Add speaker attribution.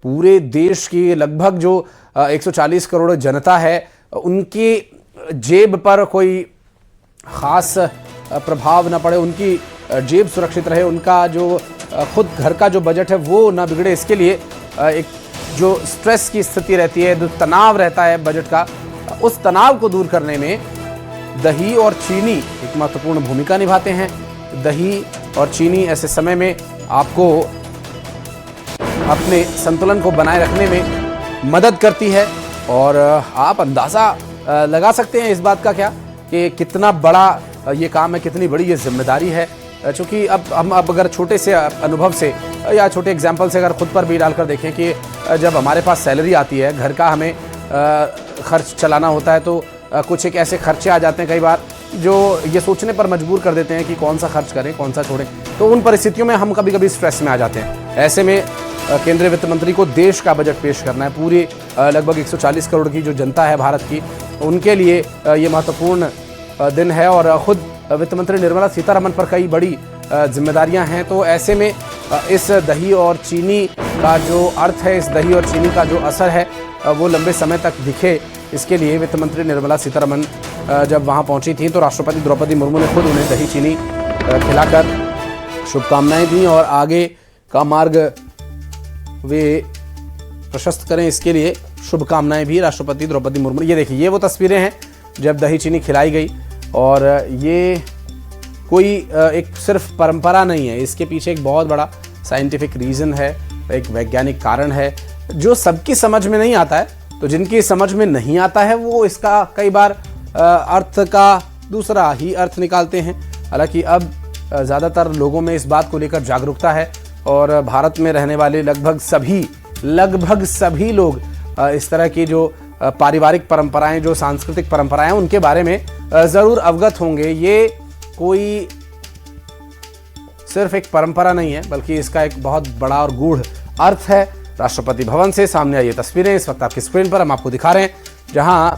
Speaker 1: पूरे देश की लगभग जो 140 करोड़ जनता है उनकी जेब पर कोई खास प्रभाव न पड़े, उनकी जेब सुरक्षित रहे, उनका जो खुद घर का जो बजट है वो ना बिगड़े, इसके लिए एक जो स्ट्रेस की स्थिति रहती है, जो तनाव रहता है बजट का, उस तनाव को दूर करने में दही और चीनी एक महत्वपूर्ण भूमिका निभाते हैं। दही और चीनी ऐसे समय में आपको अपने संतुलन को बनाए रखने में मदद करती है और आप अंदाज़ा लगा सकते हैं इस बात का क्या कि कितना बड़ा ये काम है, कितनी बड़ी ये जिम्मेदारी है। चूँकि अब अगर छोटे से अनुभव से या छोटे एग्जाम्पल से अगर खुद पर भी डालकर देखें कि जब हमारे पास सैलरी आती है, घर का हमें खर्च चलाना होता है, तो कुछ एक ऐसे खर्चे आ जाते हैं कई बार जो ये सोचने पर मजबूर कर देते हैं कि कौन सा खर्च करें, कौन सा छोड़ें। तो उन परिस्थितियों में हम कभी कभी स्ट्रेस में आ जाते हैं। ऐसे में केंद्रीय वित्त मंत्री को देश का बजट पेश करना है, पूरे लगभग 140 करोड़ की जो जनता है भारत की, उनके लिए ये महत्वपूर्ण दिन है और खुद वित्त मंत्री निर्मला सीतारमण पर कई बड़ी जिम्मेदारियां हैं। तो ऐसे में इस दही और चीनी का जो अर्थ है, इस दही और चीनी का जो असर है वो लंबे समय तक दिखे, इसके लिए वित्त मंत्री निर्मला सीतारमण जब वहां पहुंची थी तो राष्ट्रपति द्रौपदी मुर्मू ने खुद उन्हें दही चीनी खिलाकर शुभकामनाएं दी और आगे का मार्ग वे प्रशस्त करें, इसके लिए शुभकामनाएं भी राष्ट्रपति द्रौपदी मुर्मू। ये देखिए, ये वो तस्वीरें हैं जब दही चीनी खिलाई गई और ये कोई एक सिर्फ परंपरा नहीं है, इसके पीछे एक बहुत बड़ा साइंटिफिक रीज़न है, एक वैज्ञानिक कारण है जो सबकी समझ में नहीं आता है। तो जिनकी समझ में नहीं आता है वो इसका कई बार अर्थ का दूसरा ही अर्थ निकालते हैं। हालांकि अब ज़्यादातर लोगों में इस बात को लेकर जागरूकता है और भारत में रहने वाले लगभग सभी लोग इस तरह की जो पारिवारिक परंपराएं, जो सांस्कृतिक परंपराएं, उनके बारे में ज़रूर अवगत होंगे। ये कोई सिर्फ एक परंपरा नहीं है बल्कि इसका एक बहुत बड़ा और गूढ़ अर्थ है। राष्ट्रपति भवन से सामने आई ये तस्वीरें इस वक्त आपकी स्क्रीन पर हम आपको दिखा रहे हैं, जहां